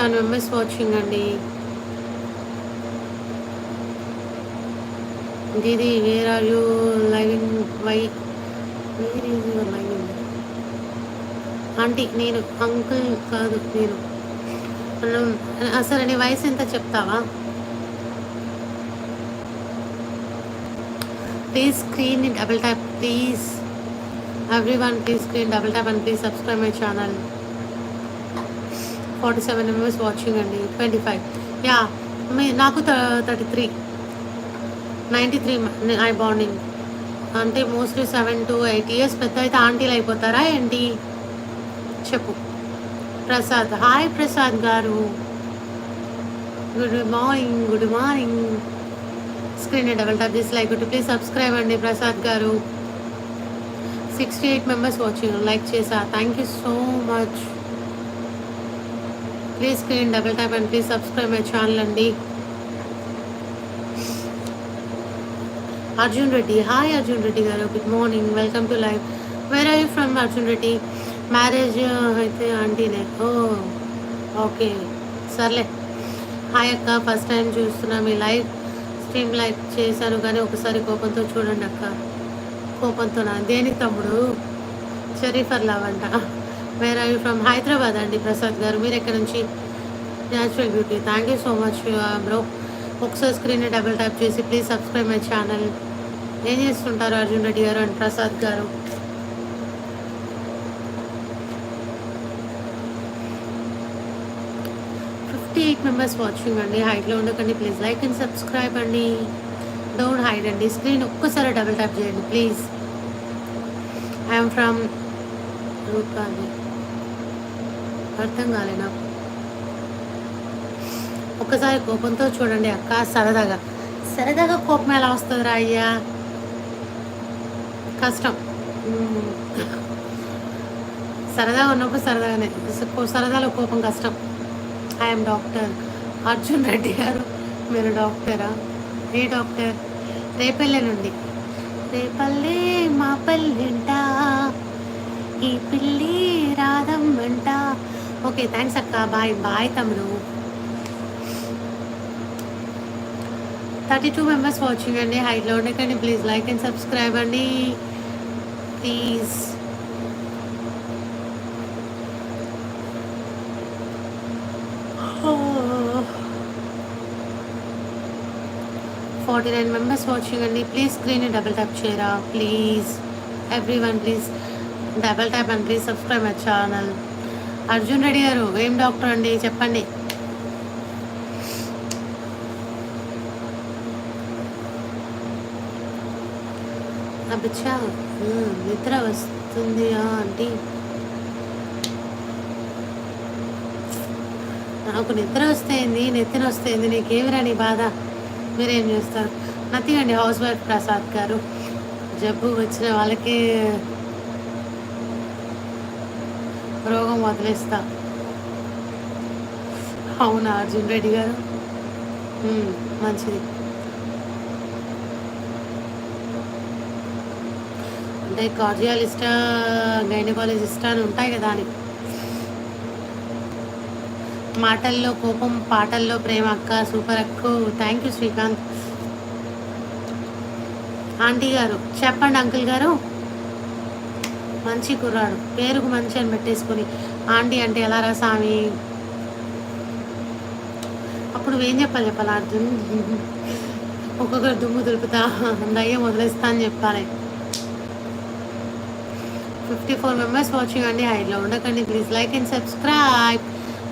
41 members watching అండి. Didi where are you living why where is your living aunty? నేను uncle కాదు, నేను సరే నీ వయసు ఎంత చెప్తావా? Please screen double tap please everyone, please screen double tap and please subscribe my channel. 47 members watching అండి. 25 యా నాకు 33 93 ఐ బాండింగ్ అంటే మోస్ట్లీ 7 to 8 years పెద్ద అయితే ఆంటీలు అయిపోతారా ఏంటి చెప్పు. Prasad, hi Prasad garu, good morning. Good morning. Screen double tap చేసి like కొట్టి please subscribe అండి Prasad garu. 68 members watching, like చేసా, thank you so much. Please screen double tap and please subscribe my channel అండి. Arjun Reddy, hi Arjun Reddy garu, good morning, welcome to live. Where are you from Arjun Reddy? Marriage అయితే ఆంటీనే. Oh okay సర్లే. Hi అక్క, first time చూస్తున్నా మీ live stream, like చేశాను కానీ ఒకసారి కోపంతో చూడండి అక్క. కోపంతో నా దేనికి తమ్ముడు? షరీఫర్ లవ్ అంట. Where are you from? Hyderabad అండి ప్రసాద్ గారు. మీరు ఎక్కడి నుంచి? Natural beauty, thank you so much bro. ఒకసారి స్క్రీన్ డబుల్ ట్యాప్ చేసి ప్లీజ్ సబ్స్క్రైబ్ మై ఛానల్. ఏం చేస్తుంటారు అర్జున్ రెడ్డి గారు అండ్ ప్రసాద్ గారు? ఎయిట్ మెంబర్స్ వాచింగ్ అండి. హైట్లో ఉండకండి ప్లీజ్, లైక్ అండ్ సబ్స్క్రైబ్ అండి. డోంట్ హైడ్ అండి, స్క్రీన్ ఒక్కసారి డబుల్ ట్యాప్ చేయండి ప్లీజ్. ఐఎమ్ ఫ్రమ్ రూపాలి, అర్థం కాలే నాకు. ఒక్కసారి కోపంతో చూడండి అక్క, సరదాగా సరదాగా కోపం ఎలా వస్తుందిరా అయ్యా, కష్టం. సరదాగా ఉన్నప్పుడు సరదాగానే, సరదాలో కోపం కష్టం. I'm doctor. అర్జున్ రెడ్డి గారు మీరు డాక్టరా? ఏ డాక్టర్? రేపల్లె నుండి. రేపల్లె మా పల్లెంట, ఈ పిల్లి రాదమ్మంట. ఓకే థ్యాంక్స్ అక్క, బాయ్ బాయ్ తమ్ముడు. 32 మెంబర్స్ వాచింగ్ అండి. హైట్లో ఉండకండి ప్లీజ్, లైక్ అండ్ సబ్స్క్రైబ్ అండి ప్లీజ్. 49 మెంబర్స్ వాచింగ్ అండి. ప్లీజ్ స్క్రీన్ డబుల్ ట్యాప్ చేయరా please everyone, please double tap and please subscribe my channel. Arjun Reddy గారు ఏం డాక్టర్ అండి చెప్పండి? అబ్బచ్చా నిద్ర వస్తుంది ఆంటీ. నాకు నిద్ర వస్తేంది, నెత్తిన వస్తేంది, నీకేమిరా నీ బాధ? మీరేం చేస్తారు? నథింగ్ అండి, హౌస్ వైఫ్ ప్రసాద్ గారు. జబ్బు వచ్చిన వాళ్ళకి రోగం వదిలేస్తా. అవునా అర్జున్ రెడ్డి గారు? మంచిది. అంటే కార్డియాలజిస్టా గైనకాలజిస్టా అని ఉంటాయి కదా అని. మాటల్లో కోపం, పాటల్లో ప్రేమ అక్క, సూపర్ అక్క, థ్యాంక్ యూ శ్రీకాంత్. ఆంటీ గారు చెప్పండి. అంకుల్ గారు మంచి కుర్రాడు, పేరుకు మంచి అని పెట్టేసుకొని ఆంటీ అంటే ఎలా రా స్వామి? అప్పుడు ఏం చెప్పాలి అర్జున్? ఒక్కొక్కరు దుమ్ము దులుపుతా, దయ్యం వదిలేస్తా అని చెప్పాలి. 54 మెంబర్స్ వాచింగ్ అండి. హైట్లో ఉండకండి ప్లీజ్, లైక్ అండ్ సబ్స్క్రైబ్.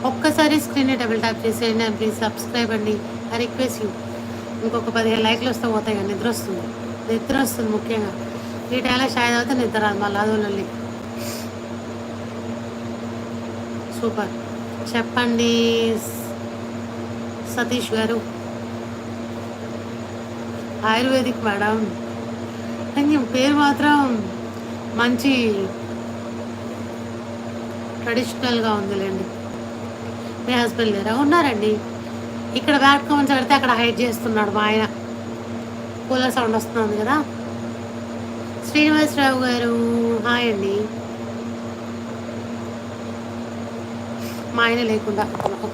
ఒక్కసారి స్క్రీన్ డబుల్ ట్యాప్ చేసేయండి అండ్ ప్లీజ్ సబ్స్క్రైబ్ అండి. I request you. ఇంకొక 15 లైక్లు వస్తే పోతాయి కానీ నిద్ర వస్తుంది ముఖ్యంగా. ఈ టైంలో షాయ్ అవుతే నిద్ర రాదు మళ్ళీ అదోళ్ళి. సూపర్. చెప్పండి సతీష్ గారు. ఆయుర్వేదిక్ మేడం, పేరు మాత్రం మంచి ట్రెడిషనల్గా ఉందిలేండి. మీ హస్బెండ్ లేరా? ఉన్నారండి. ఇక్కడ బ్యాక్ కామెంట్స్ పెడితే అక్కడ హైడ్ చేస్తున్నాడు మా ఆయన. కూలర్ సౌండ్ వస్తుంది కదా. శ్రీనివాసరావు గారు హాయ్ అండి. మా ఆయన లేకుండా ఒక